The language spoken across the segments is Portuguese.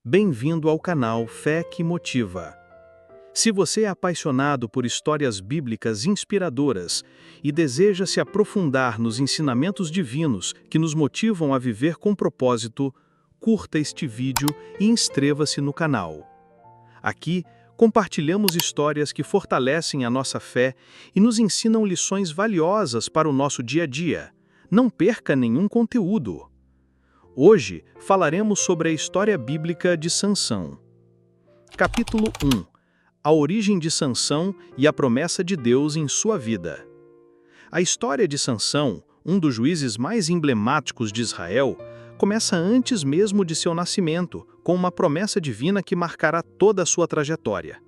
Bem-vindo ao canal Fé que Motiva. Se você é apaixonado por histórias bíblicas inspiradoras e deseja se aprofundar nos ensinamentos divinos que nos motivam a viver com propósito, curta este vídeo e inscreva-se no canal. Aqui, compartilhamos histórias que fortalecem a nossa fé e nos ensinam lições valiosas para o nosso dia a dia. Não perca nenhum conteúdo. Hoje falaremos sobre a história bíblica de Sansão. Capítulo 1. A origem de Sansão e a promessa de Deus em sua vida. A história de Sansão, um dos juízes mais emblemáticos de Israel, começa antes mesmo de seu nascimento, com uma promessa divina que marcará toda a sua trajetória.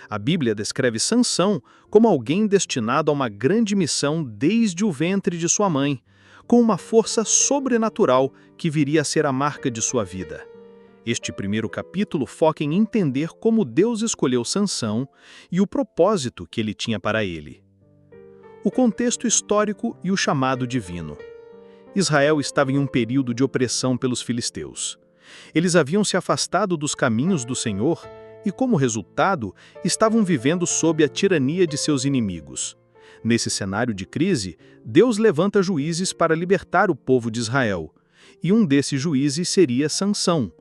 A Bíblia descreve Sansão como alguém destinado a uma grande missão desde o ventre de sua mãe, com uma força sobrenatural que viria a ser a marca de sua vida. Este primeiro capítulo foca em entender como Deus escolheu Sansão e o propósito que ele tinha para ele. O contexto histórico e o chamado divino. Israel estava em um período de opressão pelos filisteus. Eles haviam se afastado dos caminhos do Senhor e, como resultado, estavam vivendo sob a tirania de seus inimigos. Nesse cenário de crise, Deus levanta juízes para libertar o povo de Israel, e um desses juízes seria Sansão.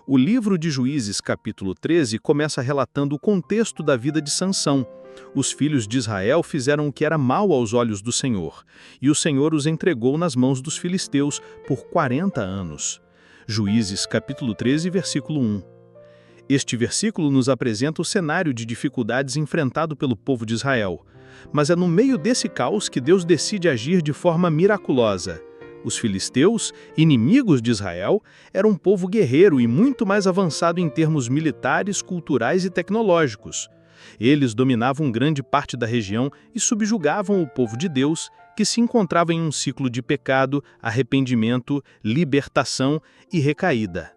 O livro de Juízes, capítulo 13, começa relatando o contexto da vida de Sansão. Os filhos de Israel fizeram o que era mal aos olhos do Senhor, e o Senhor os entregou nas mãos dos filisteus por 40 anos. Juízes, capítulo 13, versículo 1. Este versículo nos apresenta o cenário de dificuldades enfrentado pelo povo de Israel. Mas é no meio desse caos que Deus decide agir de forma miraculosa. Os filisteus, inimigos de Israel, eram um povo guerreiro e muito mais avançado em termos militares, culturais e tecnológicos. Eles dominavam grande parte da região e subjugavam o povo de Deus, que se encontrava em um ciclo de pecado, arrependimento, libertação e recaída.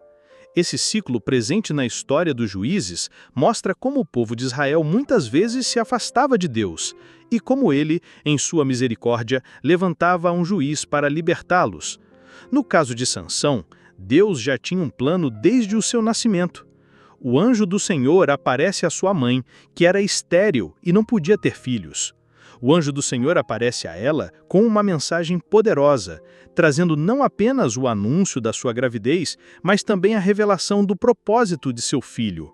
Esse ciclo presente na história dos juízes mostra como o povo de Israel muitas vezes se afastava de Deus e como ele, em sua misericórdia, levantava um juiz para libertá-los. No caso de Sansão, Deus já tinha um plano desde o seu nascimento. O anjo do Senhor aparece à sua mãe, que era estéril e não podia ter filhos. O anjo do Senhor aparece a ela com uma mensagem poderosa, trazendo não apenas o anúncio da sua gravidez, mas também a revelação do propósito de seu filho.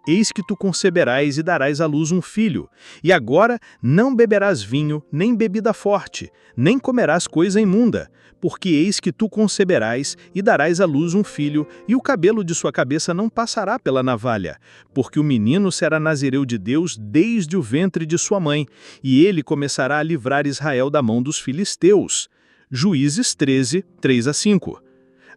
Eis que tu conceberás e darás à luz um filho, e agora não beberás vinho, nem bebida forte, nem comerás coisa imunda, porque eis que tu conceberás e darás à luz um filho, e o cabelo de sua cabeça não passará pela navalha, porque o menino será nazireu de Deus desde o ventre de sua mãe, e ele começará a livrar Israel da mão dos filisteus. Juízes 13, 3-5.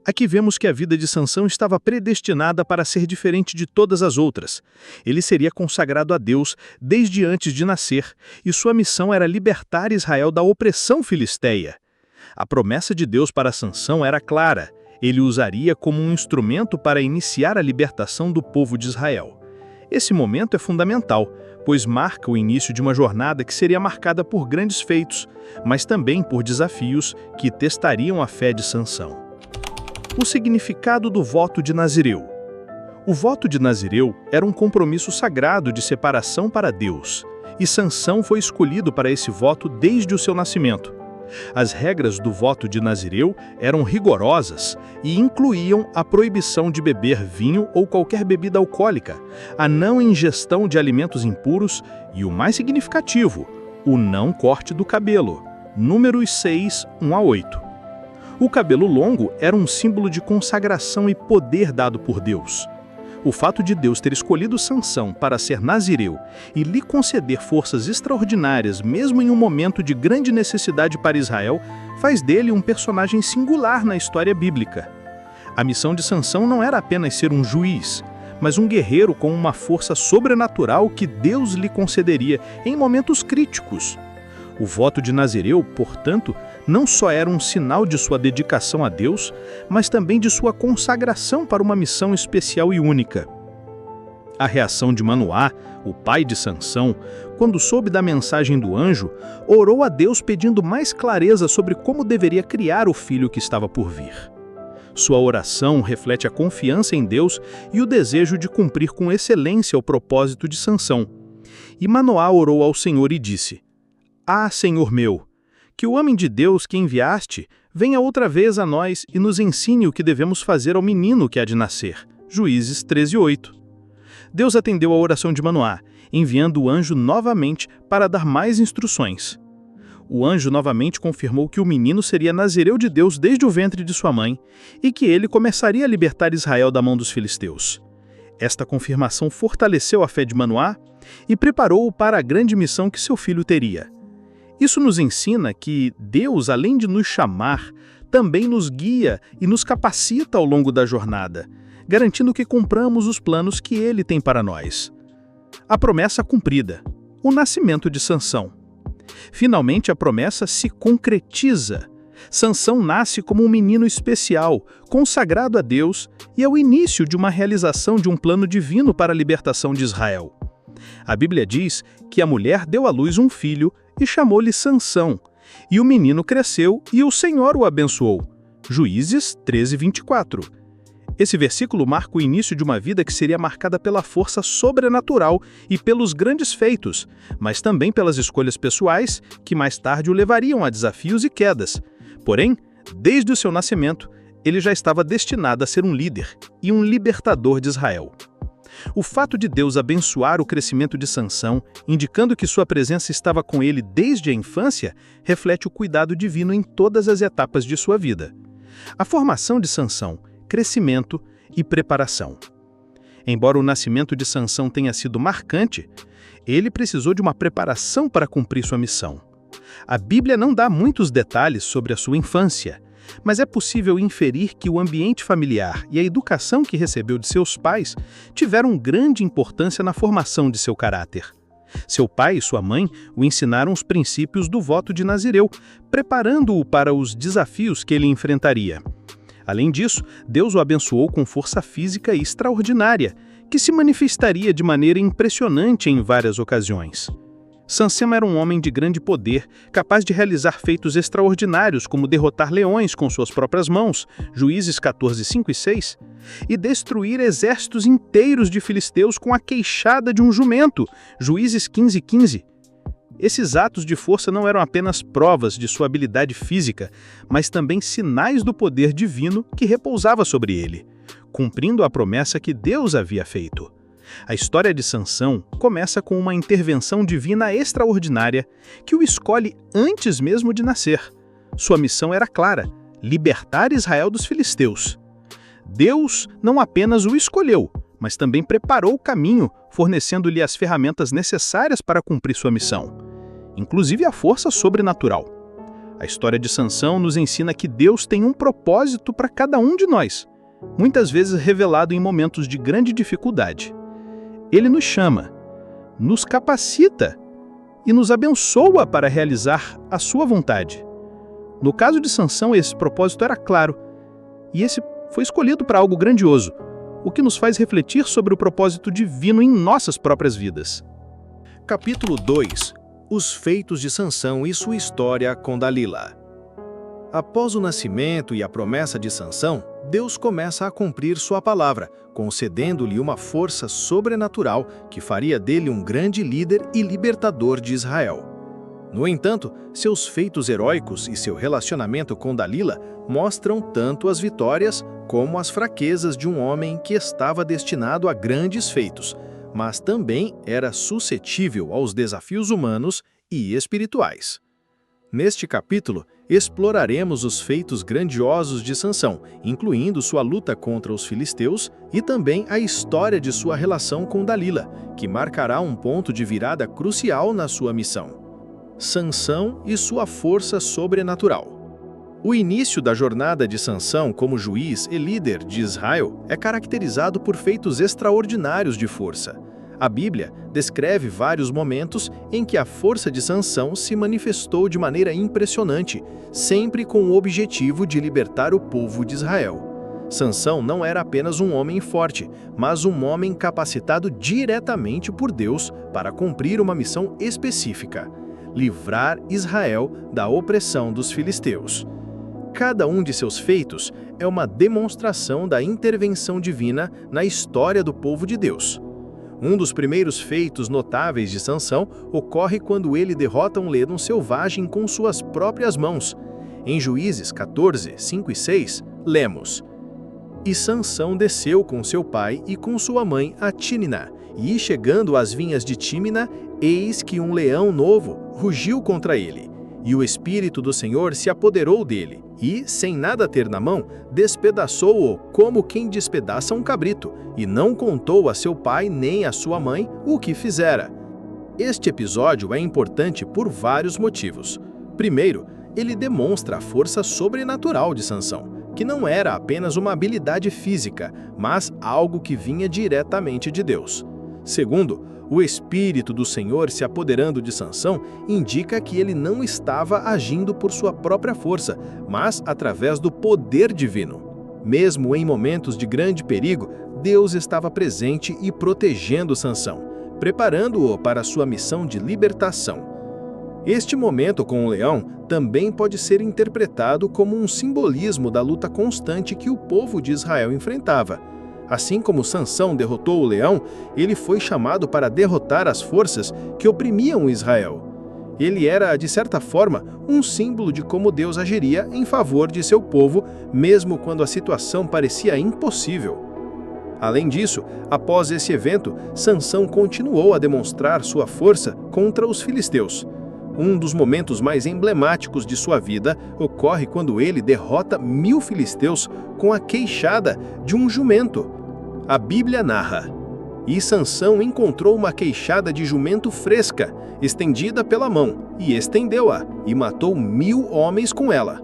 Aqui vemos que a vida de Sansão estava predestinada para ser diferente de todas as outras. Ele seria consagrado a Deus desde antes de nascer, e sua missão era libertar Israel da opressão filisteia. A promessa de Deus para Sansão era clara. Ele o usaria como um instrumento para iniciar a libertação do povo de Israel. Esse momento é fundamental, pois marca o início de uma jornada que seria marcada por grandes feitos, mas também por desafios que testariam a fé de Sansão. O significado do voto de Nazireu. O voto de Nazireu era um compromisso sagrado de separação para Deus, e Sansão foi escolhido para esse voto desde o seu nascimento. As regras do voto de Nazireu eram rigorosas e incluíam a proibição de beber vinho ou qualquer bebida alcoólica, a não ingestão de alimentos impuros e, o mais significativo, o não corte do cabelo. Números 6, 1-8. O cabelo longo era um símbolo de consagração e poder dado por Deus. O fato de Deus ter escolhido Sansão para ser nazireu e lhe conceder forças extraordinárias mesmo em um momento de grande necessidade para Israel, faz dele um personagem singular na história bíblica. A missão de Sansão não era apenas ser um juiz, mas um guerreiro com uma força sobrenatural que Deus lhe concederia em momentos críticos. O voto de Nazireu, portanto, não só era um sinal de sua dedicação a Deus, mas também de sua consagração para uma missão especial e única. A reação de Manoá, o pai de Sansão, quando soube da mensagem do anjo, orou a Deus pedindo mais clareza sobre como deveria criar o filho que estava por vir. Sua oração reflete a confiança em Deus e o desejo de cumprir com excelência o propósito de Sansão. E Manoá orou ao Senhor e disse: Ah, Senhor meu, que o homem de Deus que enviaste venha outra vez a nós e nos ensine o que devemos fazer ao menino que há de nascer. Juízes 13:8. Deus atendeu a oração de Manoá, enviando o anjo novamente para dar mais instruções. O anjo novamente confirmou que o menino seria nazireu de Deus desde o ventre de sua mãe e que ele começaria a libertar Israel da mão dos filisteus. Esta confirmação fortaleceu a fé de Manoá e preparou-o para a grande missão que seu filho teria. Isso nos ensina que Deus, além de nos chamar, também nos guia e nos capacita ao longo da jornada, garantindo que cumpramos os planos que Ele tem para nós. A promessa cumprida, o nascimento de Sansão. Finalmente a promessa se concretiza. Sansão nasce como um menino especial, consagrado a Deus, e é o início de uma realização de um plano divino para a libertação de Israel. A Bíblia diz que a mulher deu à luz um filho e chamou-lhe Sansão, e o menino cresceu e o Senhor o abençoou. Juízes 13:24. Esse versículo marca o início de uma vida que seria marcada pela força sobrenatural e pelos grandes feitos, mas também pelas escolhas pessoais que mais tarde o levariam a desafios e quedas. Porém, desde o seu nascimento, ele já estava destinado a ser um líder e um libertador de Israel. O fato de Deus abençoar o crescimento de Sansão, indicando que sua presença estava com ele desde a infância, reflete o cuidado divino em todas as etapas de sua vida. A formação de Sansão, crescimento e preparação. Embora o nascimento de Sansão tenha sido marcante, ele precisou de uma preparação para cumprir sua missão. A Bíblia não dá muitos detalhes sobre a sua infância, mas é possível inferir que o ambiente familiar e a educação que recebeu de seus pais tiveram grande importância na formação de seu caráter. Seu pai e sua mãe o ensinaram os princípios do voto de Nazireu, preparando-o para os desafios que ele enfrentaria. Além disso, Deus o abençoou com força física extraordinária, que se manifestaria de maneira impressionante em várias ocasiões. Sansão era um homem de grande poder, capaz de realizar feitos extraordinários como derrotar leões com suas próprias mãos, Juízes 14:5 e 6, e destruir exércitos inteiros de filisteus com a queixada de um jumento, Juízes 15:15. Esses atos de força não eram apenas provas de sua habilidade física, mas também sinais do poder divino que repousava sobre ele, cumprindo a promessa que Deus havia feito. A história de Sansão começa com uma intervenção divina extraordinária que o escolhe antes mesmo de nascer. Sua missão era clara: libertar Israel dos filisteus. Deus não apenas o escolheu, mas também preparou o caminho, fornecendo-lhe as ferramentas necessárias para cumprir sua missão, inclusive a força sobrenatural. A história de Sansão nos ensina que Deus tem um propósito para cada um de nós, muitas vezes revelado em momentos de grande dificuldade. Ele nos chama, nos capacita e nos abençoa para realizar a sua vontade. No caso de Sansão, esse propósito era claro, e esse foi escolhido para algo grandioso, o que nos faz refletir sobre o propósito divino em nossas próprias vidas. Capítulo 2. Os feitos de Sansão e sua história com Dalila. Após o nascimento e a promessa de Sansão, Deus começa a cumprir sua palavra, concedendo-lhe uma força sobrenatural que faria dele um grande líder e libertador de Israel. No entanto, seus feitos heróicos e seu relacionamento com Dalila mostram tanto as vitórias como as fraquezas de um homem que estava destinado a grandes feitos, mas também era suscetível aos desafios humanos e espirituais. Neste capítulo, exploraremos os feitos grandiosos de Sansão, incluindo sua luta contra os filisteus e também a história de sua relação com Dalila, que marcará um ponto de virada crucial na sua missão. Sansão e sua força sobrenatural. O início da jornada de Sansão como juiz e líder de Israel é caracterizado por feitos extraordinários de força. A Bíblia descreve vários momentos em que a força de Sansão se manifestou de maneira impressionante, sempre com o objetivo de libertar o povo de Israel. Sansão não era apenas um homem forte, mas um homem capacitado diretamente por Deus para cumprir uma missão específica: livrar Israel da opressão dos filisteus. Cada um de seus feitos é uma demonstração da intervenção divina na história do povo de Deus. Um dos primeiros feitos notáveis de Sansão ocorre quando ele derrota um leão selvagem com suas próprias mãos. Em Juízes 14, 5 e 6, lemos: E Sansão desceu com seu pai e com sua mãe a Tímina, e chegando às vinhas de Tímina, eis que um leão novo rugiu contra ele. E o Espírito do Senhor se apoderou dele, e, sem nada ter na mão, despedaçou-o como quem despedaça um cabrito, e não contou a seu pai nem a sua mãe o que fizera. Este episódio é importante por vários motivos. Primeiro, ele demonstra a força sobrenatural de Sansão, que não era apenas uma habilidade física, mas algo que vinha diretamente de Deus. Segundo, o Espírito do Senhor se apoderando de Sansão indica que ele não estava agindo por sua própria força, mas através do poder divino. Mesmo em momentos de grande perigo, Deus estava presente e protegendo Sansão, preparando-o para sua missão de libertação. Este momento com o leão também pode ser interpretado como um simbolismo da luta constante que o povo de Israel enfrentava. Assim como Sansão derrotou o leão, ele foi chamado para derrotar as forças que oprimiam Israel. Ele era, de certa forma, um símbolo de como Deus agiria em favor de seu povo, mesmo quando a situação parecia impossível. Além disso, após esse evento, Sansão continuou a demonstrar sua força contra os filisteus. Um dos momentos mais emblemáticos de sua vida ocorre quando ele derrota 1000 filisteus com a queixada de um jumento. A Bíblia narra: E Sansão encontrou uma queixada de jumento fresca, estendida pela mão, e estendeu-a, e matou 1000 homens com ela.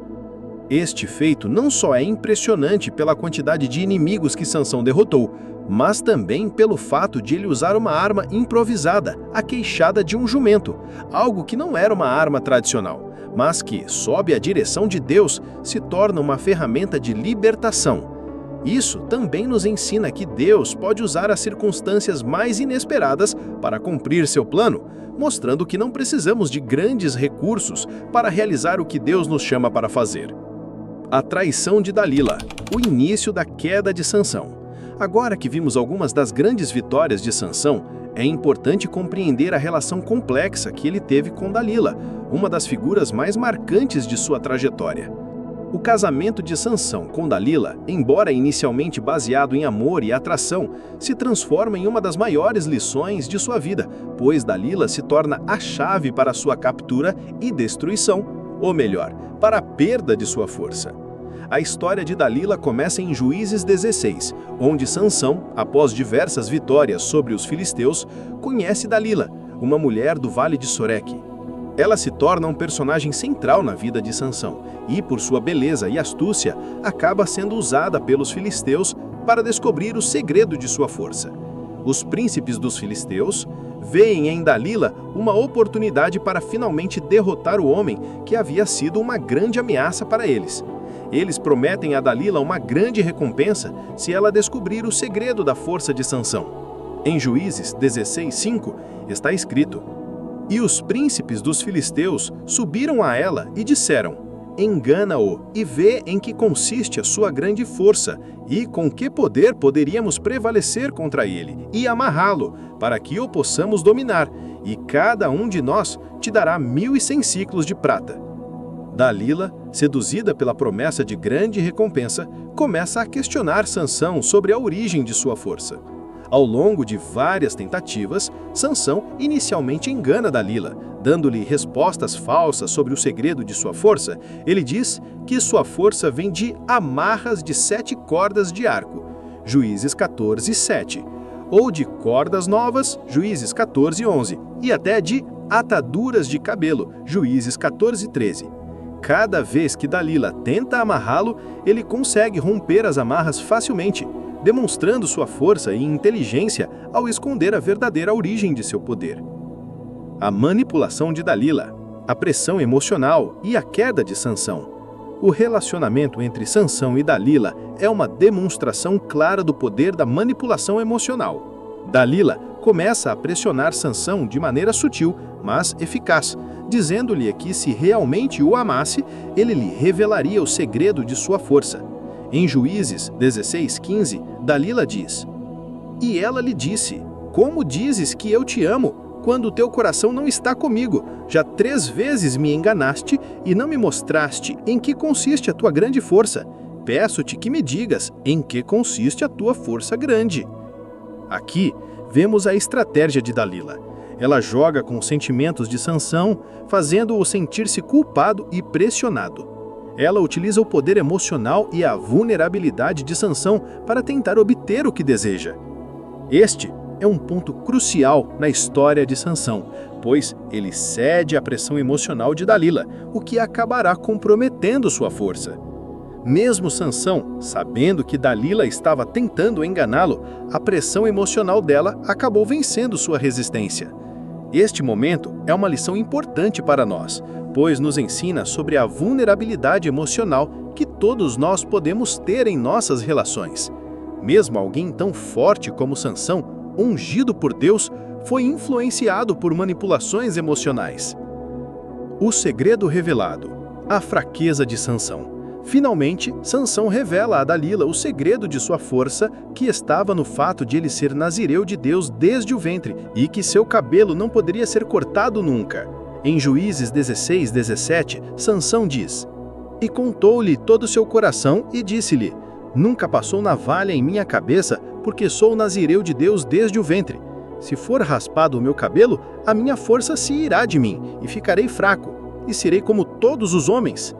Este feito não só é impressionante pela quantidade de inimigos que Sansão derrotou, mas também pelo fato de ele usar uma arma improvisada, a queixada de um jumento, algo que não era uma arma tradicional, mas que, sob a direção de Deus, se torna uma ferramenta de libertação. Isso também nos ensina que Deus pode usar as circunstâncias mais inesperadas para cumprir seu plano, mostrando que não precisamos de grandes recursos para realizar o que Deus nos chama para fazer. A traição de Dalila, o início da queda de Sansão. Agora que vimos algumas das grandes vitórias de Sansão, é importante compreender a relação complexa que ele teve com Dalila, uma das figuras mais marcantes de sua trajetória. O casamento de Sansão com Dalila, embora inicialmente baseado em amor e atração, se transforma em uma das maiores lições de sua vida, pois Dalila se torna a chave para sua captura e destruição, ou melhor, para a perda de sua força. A história de Dalila começa em Juízes 16, onde Sansão, após diversas vitórias sobre os filisteus, conhece Dalila, uma mulher do Vale de Soreque. Ela se torna um personagem central na vida de Sansão e, por sua beleza e astúcia, acaba sendo usada pelos filisteus para descobrir o segredo de sua força. Os príncipes dos filisteus veem em Dalila uma oportunidade para finalmente derrotar o homem que havia sido uma grande ameaça para eles. Eles prometem a Dalila uma grande recompensa se ela descobrir o segredo da força de Sansão. Em Juízes 16:5 está escrito: E os príncipes dos filisteus subiram a ela e disseram: Engana-o e vê em que consiste a sua grande força, e com que poder poderíamos prevalecer contra ele, e amarrá-lo, para que o possamos dominar, e cada um de nós te dará 1.100 siclos de prata. Dalila, seduzida pela promessa de grande recompensa, começa a questionar Sansão sobre a origem de sua força. Ao longo de várias tentativas, Sansão inicialmente engana Dalila, dando-lhe respostas falsas sobre o segredo de sua força. Ele diz que sua força vem de amarras de 7 cordas de arco, Juízes 14:7, ou de cordas novas, Juízes 14:11, e até de ataduras de cabelo, Juízes 14:13. Cada vez que Dalila tenta amarrá-lo, ele consegue romper as amarras facilmente, demonstrando sua força e inteligência ao esconder a verdadeira origem de seu poder. A manipulação de Dalila, a pressão emocional e a queda de Sansão. O relacionamento entre Sansão e Dalila é uma demonstração clara do poder da manipulação emocional. Dalila começa a pressionar Sansão de maneira sutil, mas eficaz, dizendo-lhe que se realmente o amasse, ele lhe revelaria o segredo de sua força. Em Juízes 16:15, Dalila diz: "E ela lhe disse: Como dizes que eu te amo, quando o teu coração não está comigo? Já 3 vezes me enganaste e não me mostraste em que consiste a tua grande força. Peço-te que me digas em que consiste a tua força grande." Aqui vemos a estratégia de Dalila. Ela joga com os sentimentos de Sansão, fazendo-o sentir-se culpado e pressionado. Ela utiliza o poder emocional e a vulnerabilidade de Sansão para tentar obter o que deseja. Este é um ponto crucial na história de Sansão, pois ele cede à pressão emocional de Dalila, o que acabará comprometendo sua força. Mesmo Sansão, sabendo que Dalila estava tentando enganá-lo, a pressão emocional dela acabou vencendo sua resistência. Este momento é uma lição importante para nós, pois nos ensina sobre a vulnerabilidade emocional que todos nós podemos ter em nossas relações. Mesmo alguém tão forte como Sansão, ungido por Deus, foi influenciado por manipulações emocionais. O segredo revelado: a fraqueza de Sansão. Finalmente, Sansão revela a Dalila o segredo de sua força, que estava no fato de ele ser nazireu de Deus desde o ventre e que seu cabelo não poderia ser cortado nunca. Em Juízes 16:17, Sansão diz: "E contou-lhe todo o seu coração e disse-lhe: Nunca passou navalha em minha cabeça, porque sou nazireu de Deus desde o ventre. Se for raspado o meu cabelo, a minha força se irá de mim, e ficarei fraco, e serei como todos os homens."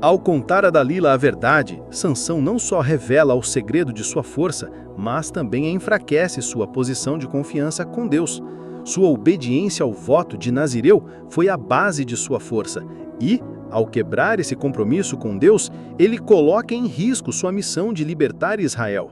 Ao contar a Dalila a verdade, Sansão não só revela o segredo de sua força, mas também enfraquece sua posição de confiança com Deus. Sua obediência ao voto de Nazireu foi a base de sua força, e, ao quebrar esse compromisso com Deus, ele coloca em risco sua missão de libertar Israel.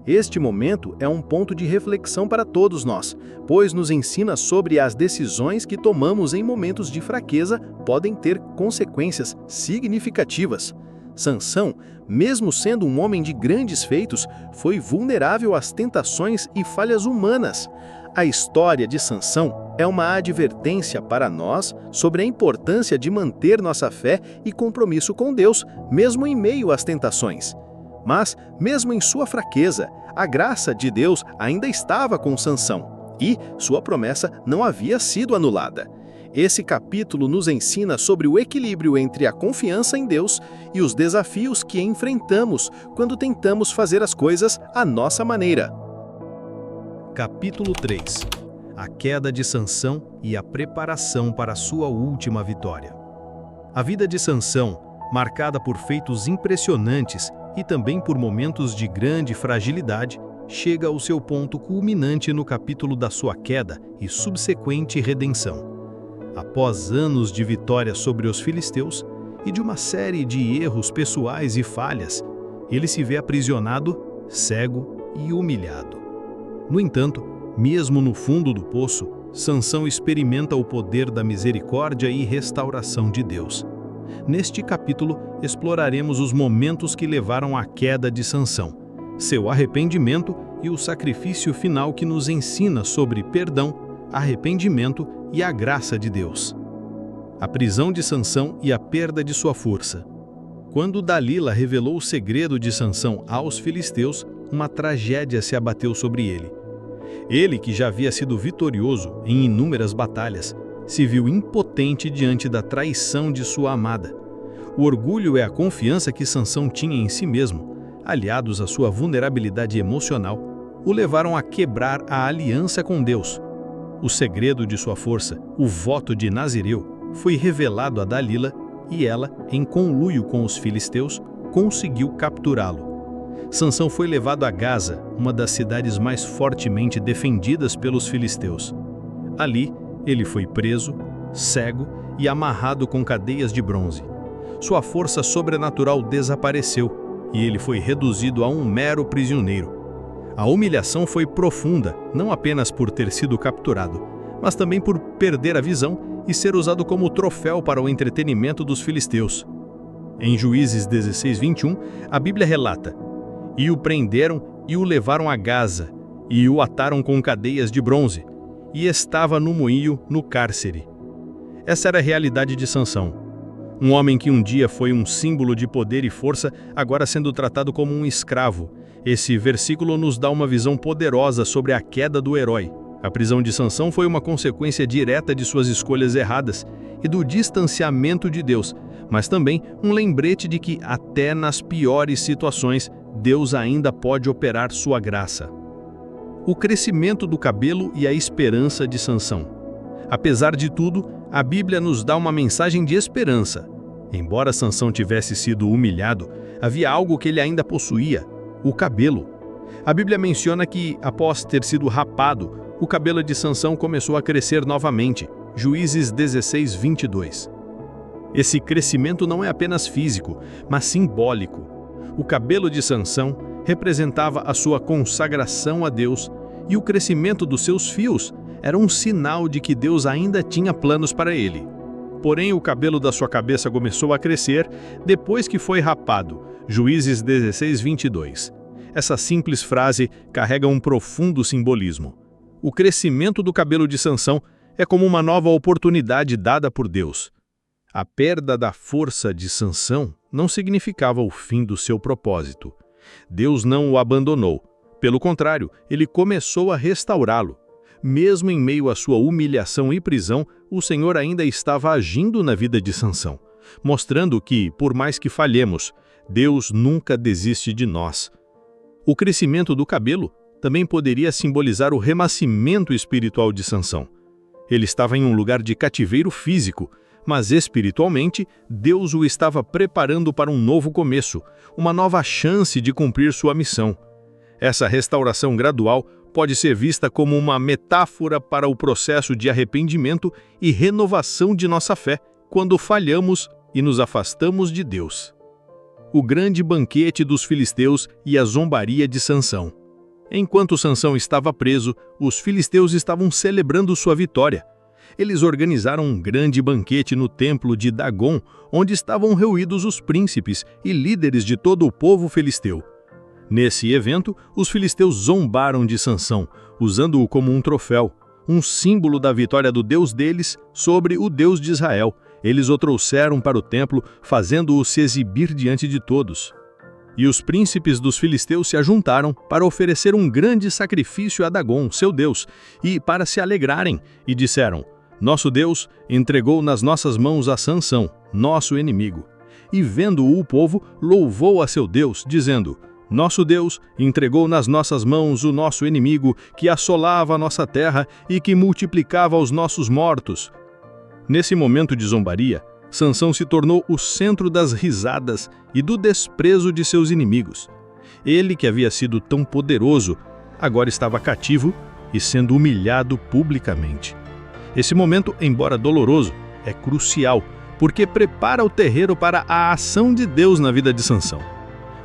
Este momento é um ponto de reflexão para todos nós, pois nos ensina sobre as decisões que tomamos em momentos de fraqueza podem ter consequências significativas. Sansão, mesmo sendo um homem de grandes feitos, foi vulnerável às tentações e falhas humanas. A história de Sansão é uma advertência para nós sobre a importância de manter nossa fé e compromisso com Deus, mesmo em meio às tentações. Mas, mesmo em sua fraqueza, a graça de Deus ainda estava com Sansão, e sua promessa não havia sido anulada. Esse capítulo nos ensina sobre o equilíbrio entre a confiança em Deus e os desafios que enfrentamos quando tentamos fazer as coisas à nossa maneira. Capítulo 3. A queda de Sansão e a preparação para sua última vitória. A vida de Sansão, marcada por feitos impressionantes e também por momentos de grande fragilidade, chega ao seu ponto culminante no capítulo da sua queda e subsequente redenção. Após anos de vitória sobre os filisteus e de uma série de erros pessoais e falhas, ele se vê aprisionado, cego e humilhado. No entanto, mesmo no fundo do poço, Sansão experimenta o poder da misericórdia e restauração de Deus. Neste capítulo, exploraremos os momentos que levaram à queda de Sansão, seu arrependimento e o sacrifício final que nos ensina sobre perdão, arrependimento e a graça de Deus. A prisão de Sansão e a perda de sua força. Quando Dalila revelou o segredo de Sansão aos filisteus, uma tragédia se abateu sobre ele. Ele, que já havia sido vitorioso em inúmeras batalhas, se viu impotente diante da traição de sua amada. O orgulho e a confiança que Sansão tinha em si mesmo, aliados à sua vulnerabilidade emocional, o levaram a quebrar a aliança com Deus. O segredo de sua força, o voto de Nazireu, foi revelado a Dalila e ela, em conluio com os filisteus, conseguiu capturá-lo. Sansão foi levado a Gaza, uma das cidades mais fortemente defendidas pelos filisteus. Ali, ele foi preso, cego e amarrado com cadeias de bronze. Sua força sobrenatural desapareceu e ele foi reduzido a um mero prisioneiro. A humilhação foi profunda, não apenas por ter sido capturado, mas também por perder a visão e ser usado como troféu para o entretenimento dos filisteus. Em Juízes 16:21, a Bíblia relata: "E o prenderam e o levaram a Gaza, e o ataram com cadeias de bronze, e estava no moinho, no cárcere. Essa era a realidade de Sansão. Um homem que um dia foi um símbolo de poder e força, agora sendo tratado como um escravo. Esse versículo nos dá uma visão poderosa sobre a queda do herói. A prisão de Sansão foi uma consequência direta de suas escolhas erradas e do distanciamento de Deus, mas também um lembrete de que, até nas piores situações, Deus ainda pode operar sua graça. O crescimento do cabelo e a esperança de Sansão. Apesar de tudo, a Bíblia nos dá uma mensagem de esperança. Embora Sansão tivesse sido humilhado, havia algo que ele ainda possuía: o cabelo. A Bíblia menciona que, após ter sido rapado, o cabelo de Sansão começou a crescer novamente. Juízes 16, 22. Esse crescimento não é apenas físico, mas simbólico. O cabelo de Sansão representava a sua consagração a Deus, e o crescimento dos seus fios era um sinal de que Deus ainda tinha planos para ele. Porém, o cabelo da sua cabeça começou a crescer depois que foi rapado. Juízes 16, 22. Essa simples frase carrega um profundo simbolismo. O crescimento do cabelo de Sansão é como uma nova oportunidade dada por Deus. A perda da força de Sansão não significava o fim do seu propósito. Deus não o abandonou. Pelo contrário, ele começou a restaurá-lo. Mesmo em meio à sua humilhação e prisão, o Senhor ainda estava agindo na vida de Sansão, mostrando que, por mais que falhemos, Deus nunca desiste de nós. O crescimento do cabelo também poderia simbolizar o renascimento espiritual de Sansão. Ele estava em um lugar de cativeiro físico, mas espiritualmente, Deus o estava preparando para um novo começo, uma nova chance de cumprir sua missão. Essa restauração gradual pode ser vista como uma metáfora para o processo de arrependimento e renovação de nossa fé quando falhamos e nos afastamos de Deus. O grande banquete dos filisteus e a zombaria de Sansão. Enquanto Sansão estava preso, os filisteus estavam celebrando sua vitória. Eles organizaram um grande banquete no templo de Dagon, onde estavam reunidos os príncipes e líderes de todo o povo filisteu. Nesse evento, os filisteus zombaram de Sansão, usando-o como um troféu, um símbolo da vitória do Deus deles sobre o Deus de Israel. Eles o trouxeram para o templo, fazendo-o se exibir diante de todos. E os príncipes dos filisteus se ajuntaram para oferecer um grande sacrifício a Dagon, seu Deus, e para se alegrarem, e disseram: Nosso Deus entregou nas nossas mãos a Sansão, nosso inimigo. E vendo-o o povo, louvou a seu Deus, dizendo: Nosso Deus entregou nas nossas mãos o nosso inimigo, que assolava a nossa terra e que multiplicava os nossos mortos. Nesse momento de zombaria, Sansão se tornou o centro das risadas e do desprezo de seus inimigos. Ele, que havia sido tão poderoso, agora estava cativo e sendo humilhado publicamente. Esse momento, embora doloroso, é crucial, porque prepara o terreiro para a ação de Deus na vida de Sansão.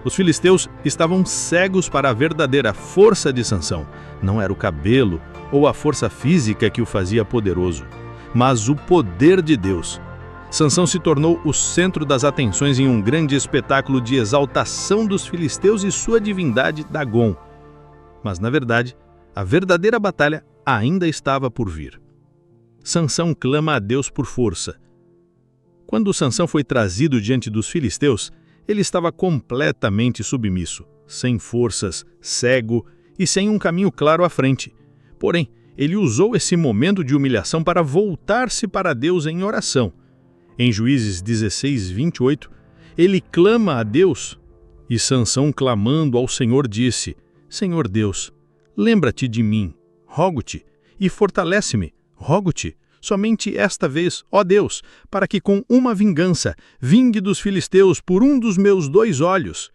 Os filisteus estavam cegos para a verdadeira força de Sansão. Não era o cabelo ou a força física que o fazia poderoso, mas o poder de Deus. Sansão se tornou o centro das atenções em um grande espetáculo de exaltação dos filisteus e sua divindade Dagon. Mas, na verdade, a verdadeira batalha ainda estava por vir. Sansão clama a Deus por força. Quando Sansão foi trazido diante dos filisteus, ele estava completamente submisso, sem forças, cego e sem um caminho claro à frente. Porém, ele usou esse momento de humilhação para voltar-se para Deus em oração. Em Juízes 16, 28, ele clama a Deus, e Sansão, clamando ao Senhor, disse: Senhor Deus, lembra-te de mim, rogo-te, e fortalece-me, rogo-te, somente esta vez, ó Deus, para que com uma vingança vingue dos filisteus por um dos meus 2 olhos.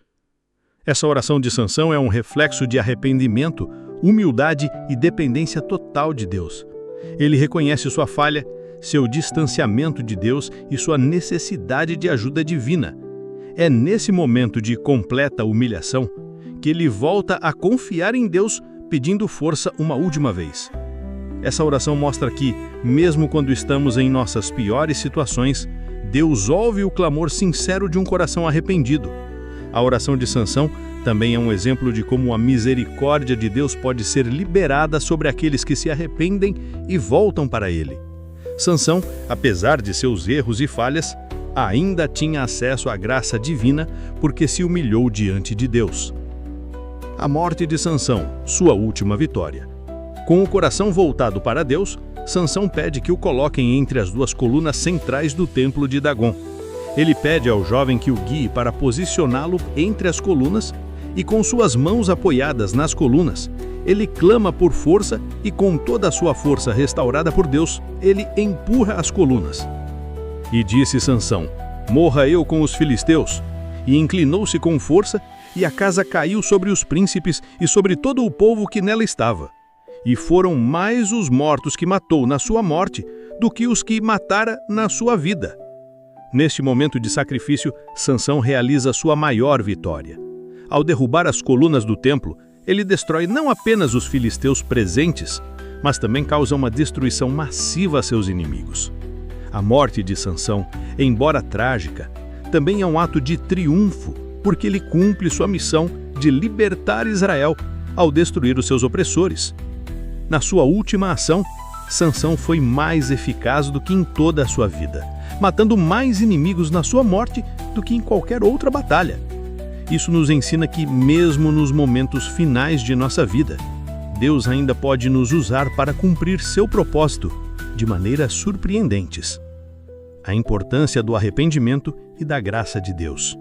Essa oração de Sansão é um reflexo de arrependimento, humildade e dependência total de Deus. Ele reconhece sua falha, seu distanciamento de Deus e sua necessidade de ajuda divina. É nesse momento de completa humilhação que ele volta a confiar em Deus, pedindo força uma última vez. Essa oração mostra que, mesmo quando estamos em nossas piores situações, Deus ouve o clamor sincero de um coração arrependido. A oração de Sansão Também é um exemplo de como a misericórdia de Deus pode ser liberada sobre aqueles que se arrependem e voltam para Ele. Sansão, apesar de seus erros e falhas, ainda tinha acesso à graça divina porque se humilhou diante de Deus. A morte de Sansão, sua última vitória. Com o coração voltado para Deus, Sansão pede que o coloquem entre as duas colunas centrais do templo de Dagon. Ele pede ao jovem que o guie para posicioná-lo entre as colunas e, com suas mãos apoiadas nas colunas, ele clama por força e, com toda a sua força restaurada por Deus, ele empurra as colunas. E disse Sansão: "Morra eu com os filisteus." E inclinou-se com força, e a casa caiu sobre os príncipes e sobre todo o povo que nela estava. E foram mais os mortos que matou na sua morte do que os que matara na sua vida. Neste momento de sacrifício, Sansão realiza sua maior vitória. Ao derrubar as colunas do templo, ele destrói não apenas os filisteus presentes, mas também causa uma destruição massiva a seus inimigos. A morte de Sansão, embora trágica, também é um ato de triunfo, porque ele cumpre sua missão de libertar Israel ao destruir os seus opressores. Na sua última ação, Sansão foi mais eficaz do que em toda a sua vida, matando mais inimigos na sua morte do que em qualquer outra batalha. Isso nos ensina que, mesmo nos momentos finais de nossa vida, Deus ainda pode nos usar para cumprir seu propósito de maneiras surpreendentes. A importância do arrependimento e da graça de Deus.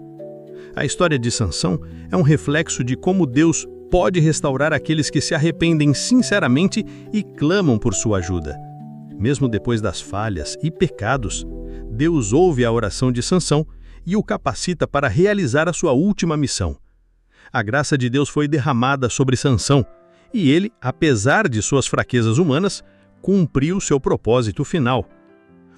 A história de Sansão é um reflexo de como Deus pode restaurar aqueles que se arrependem sinceramente e clamam por sua ajuda. Mesmo depois das falhas e pecados, Deus ouve a oração de Sansão e o capacita para realizar a sua última missão. A graça de Deus foi derramada sobre Sansão, e ele, apesar de suas fraquezas humanas, cumpriu seu propósito final.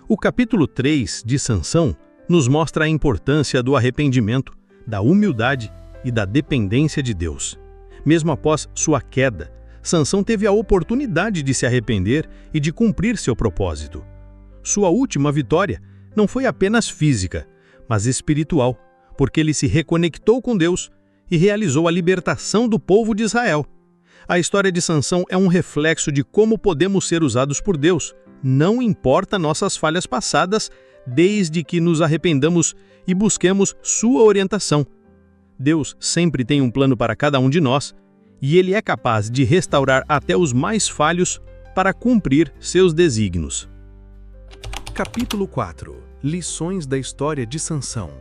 O capítulo 3 de Sansão nos mostra a importância do arrependimento, da humildade e da dependência de Deus. Mesmo após sua queda, Sansão teve a oportunidade de se arrepender e de cumprir seu propósito. Sua última vitória não foi apenas física, mas espiritual, porque ele se reconectou com Deus e realizou a libertação do povo de Israel. A história de Sansão é um reflexo de como podemos ser usados por Deus, não importa nossas falhas passadas, desde que nos arrependamos e busquemos sua orientação. Deus sempre tem um plano para cada um de nós, e Ele é capaz de restaurar até os mais falhos para cumprir seus desígnios. Capítulo 4. Lições da história de Sansão.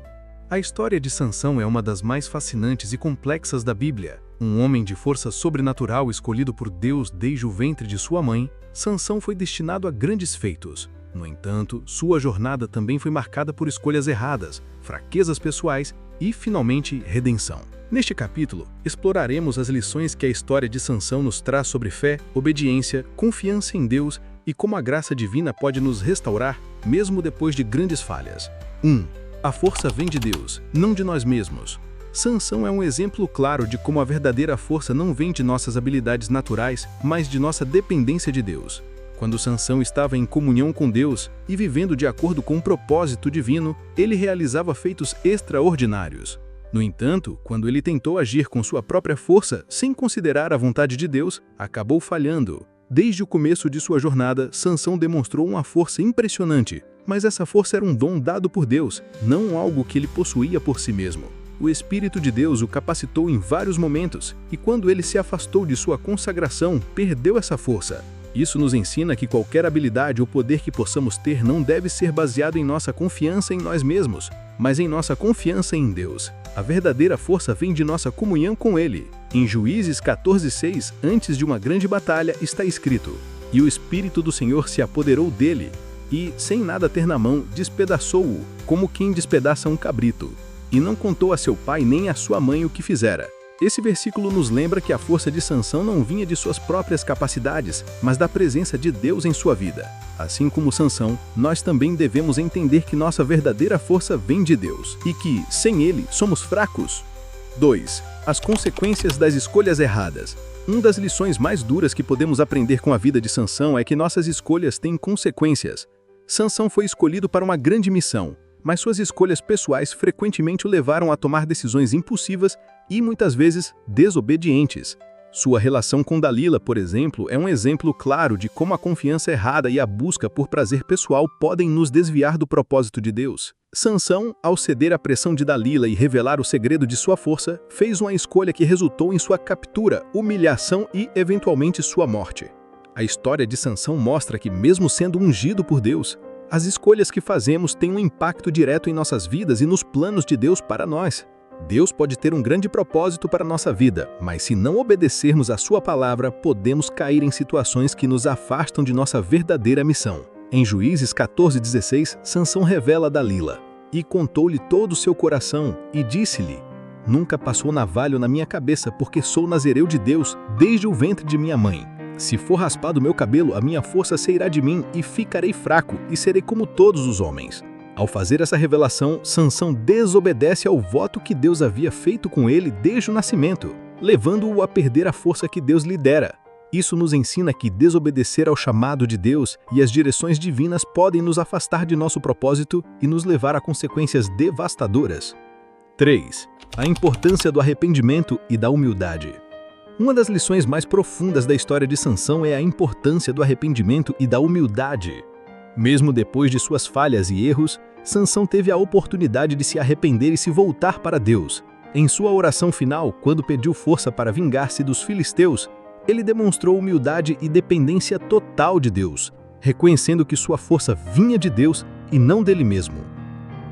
A história de Sansão é uma das mais fascinantes e complexas da Bíblia. Um homem de força sobrenatural escolhido por Deus desde o ventre de sua mãe, Sansão foi destinado a grandes feitos. No entanto, sua jornada também foi marcada por escolhas erradas, fraquezas pessoais e, finalmente, redenção. Neste capítulo, exploraremos as lições que a história de Sansão nos traz sobre fé, obediência, confiança em Deus e como a graça divina pode nos restaurar, mesmo depois de grandes falhas. 1. A força vem de Deus, não de nós mesmos. Sansão é um exemplo claro de como a verdadeira força não vem de nossas habilidades naturais, mas de nossa dependência de Deus. Quando Sansão estava em comunhão com Deus e vivendo de acordo com um propósito divino, ele realizava feitos extraordinários. No entanto, quando ele tentou agir com sua própria força, sem considerar a vontade de Deus, acabou falhando. Desde o começo de sua jornada, Sansão demonstrou uma força impressionante, mas essa força era um dom dado por Deus, não algo que ele possuía por si mesmo. O Espírito de Deus o capacitou em vários momentos, e quando ele se afastou de sua consagração, perdeu essa força. Isso nos ensina que qualquer habilidade ou poder que possamos ter não deve ser baseado em nossa confiança em nós mesmos, mas em nossa confiança em Deus. A verdadeira força vem de nossa comunhão com Ele. Em Juízes 14:6, antes de uma grande batalha, está escrito: "E o Espírito do Senhor se apoderou dele, e, sem nada ter na mão, despedaçou-o, como quem despedaça um cabrito. E não contou a seu pai nem a sua mãe o que fizera." Esse versículo nos lembra que a força de Sansão não vinha de suas próprias capacidades, mas da presença de Deus em sua vida. Assim como Sansão, nós também devemos entender que nossa verdadeira força vem de Deus, e que, sem Ele, somos fracos. 2. As consequências das escolhas erradas. Uma das lições mais duras que podemos aprender com a vida de Sansão é que nossas escolhas têm consequências. Sansão foi escolhido para uma grande missão, mas suas escolhas pessoais frequentemente o levaram a tomar decisões impulsivas e, muitas vezes, desobedientes. Sua relação com Dalila, por exemplo, é um exemplo claro de como a confiança errada e a busca por prazer pessoal podem nos desviar do propósito de Deus. Sansão, ao ceder à pressão de Dalila e revelar o segredo de sua força, fez uma escolha que resultou em sua captura, humilhação e, eventualmente, sua morte. A história de Sansão mostra que, mesmo sendo ungido por Deus, as escolhas que fazemos têm um impacto direto em nossas vidas e nos planos de Deus para nós. Deus pode ter um grande propósito para a nossa vida, mas se não obedecermos à sua palavra, podemos cair em situações que nos afastam de nossa verdadeira missão. Em Juízes 14:16, Sansão revela a Dalila: "E contou-lhe todo o seu coração, e disse-lhe: Nunca passou navalho na minha cabeça, porque sou nazireu de Deus desde o ventre de minha mãe. Se for raspado meu cabelo, a minha força sairá de mim, e ficarei fraco, e serei como todos os homens." Ao fazer essa revelação, Sansão desobedece ao voto que Deus havia feito com ele desde o nascimento, levando-o a perder a força que Deus lhe dera. Isso nos ensina que desobedecer ao chamado de Deus e as direções divinas podem nos afastar de nosso propósito e nos levar a consequências devastadoras. 3. A importância do arrependimento e da humildade. Uma das lições mais profundas da história de Sansão é a importância do arrependimento e da humildade. Mesmo depois de suas falhas e erros, Sansão teve a oportunidade de se arrepender e se voltar para Deus. Em sua oração final, quando pediu força para vingar-se dos filisteus, ele demonstrou humildade e dependência total de Deus, reconhecendo que sua força vinha de Deus e não dele mesmo.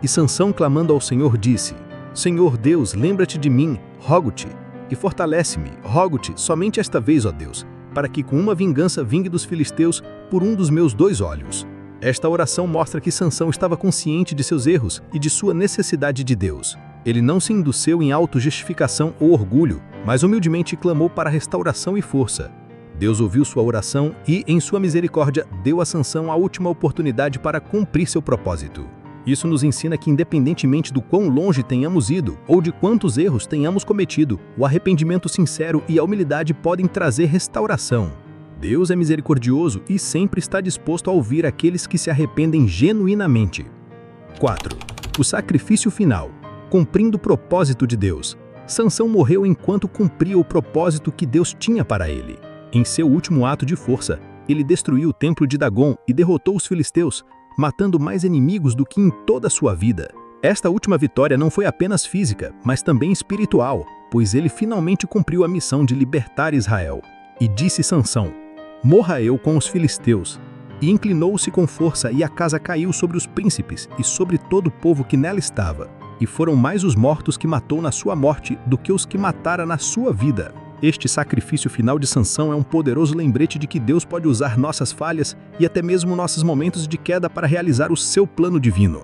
E Sansão, clamando ao Senhor, disse: "Senhor Deus, lembra-te de mim, rogo-te, e fortalece-me, rogo-te, somente esta vez, ó Deus, para que com uma vingança vingue dos filisteus por um dos meus 2 olhos." Esta oração mostra que Sansão estava consciente de seus erros e de sua necessidade de Deus. Ele não se induziu em autojustificação ou orgulho, mas humildemente clamou para restauração e força. Deus ouviu sua oração e, em sua misericórdia, deu a Sansão a última oportunidade para cumprir seu propósito. Isso nos ensina que, independentemente do quão longe tenhamos ido ou de quantos erros tenhamos cometido, o arrependimento sincero e a humildade podem trazer restauração. Deus é misericordioso e sempre está disposto a ouvir aqueles que se arrependem genuinamente. 4. O sacrifício final. Cumprindo o propósito de Deus. Sansão morreu enquanto cumpria o propósito que Deus tinha para ele. Em seu último ato de força, ele destruiu o templo de Dagom e derrotou os filisteus, matando mais inimigos do que em toda a sua vida. Esta última vitória não foi apenas física, mas também espiritual, pois ele finalmente cumpriu a missão de libertar Israel. E disse Sansão: "Morra eu com os filisteus." E inclinou-se com força, e a casa caiu sobre os príncipes e sobre todo o povo que nela estava. E foram mais os mortos que matou na sua morte do que os que matara na sua vida. Este sacrifício final de Sansão é um poderoso lembrete de que Deus pode usar nossas falhas e até mesmo nossos momentos de queda para realizar o seu plano divino.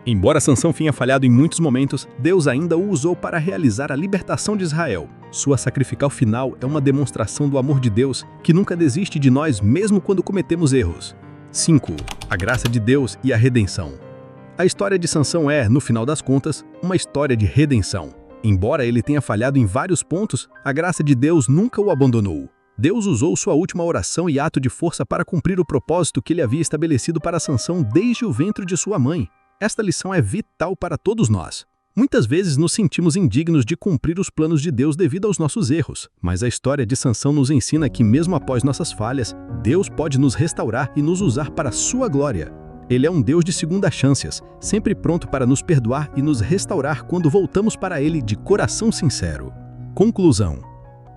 Embora Sansão tenha falhado em muitos momentos, Deus ainda o usou para realizar a libertação de Israel. Sua sacrificial final é uma demonstração do amor de Deus, que nunca desiste de nós mesmo quando cometemos erros. 5. A graça de Deus e a redenção. A história de Sansão é, no final das contas, uma história de redenção. Embora ele tenha falhado em vários pontos, a graça de Deus nunca o abandonou. Deus usou sua última oração e ato de força para cumprir o propósito que ele havia estabelecido para Sansão desde o ventre de sua mãe. Esta lição é vital para todos nós. Muitas vezes nos sentimos indignos de cumprir os planos de Deus devido aos nossos erros, mas a história de Sansão nos ensina que mesmo após nossas falhas, Deus pode nos restaurar e nos usar para a sua glória. Ele é um Deus de segundas chances, sempre pronto para nos perdoar e nos restaurar quando voltamos para Ele de coração sincero. Conclusão.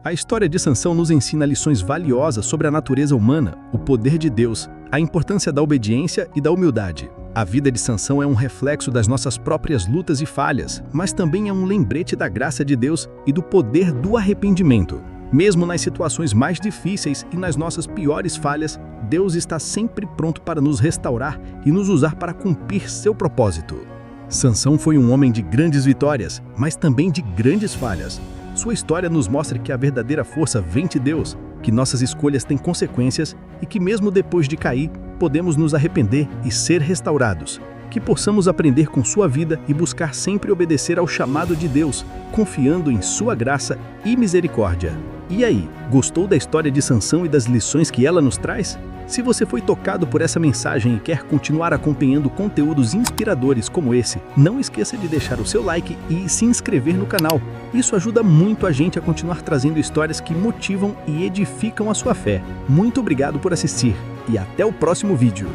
A história de Sansão nos ensina lições valiosas sobre a natureza humana, o poder de Deus, a importância da obediência e da humildade. A vida de Sansão é um reflexo das nossas próprias lutas e falhas, mas também é um lembrete da graça de Deus e do poder do arrependimento. Mesmo nas situações mais difíceis e nas nossas piores falhas, Deus está sempre pronto para nos restaurar e nos usar para cumprir seu propósito. Sansão foi um homem de grandes vitórias, mas também de grandes falhas. Sua história nos mostra que a verdadeira força vem de Deus, que nossas escolhas têm consequências e que mesmo depois de cair, podemos nos arrepender e ser restaurados. Que possamos aprender com sua vida e buscar sempre obedecer ao chamado de Deus, confiando em sua graça e misericórdia. E aí, gostou da história de Sansão e das lições que ela nos traz? Se você foi tocado por essa mensagem e quer continuar acompanhando conteúdos inspiradores como esse, não esqueça de deixar o seu like e se inscrever no canal. Isso ajuda muito a gente a continuar trazendo histórias que motivam e edificam a sua fé. Muito obrigado por assistir e até o próximo vídeo.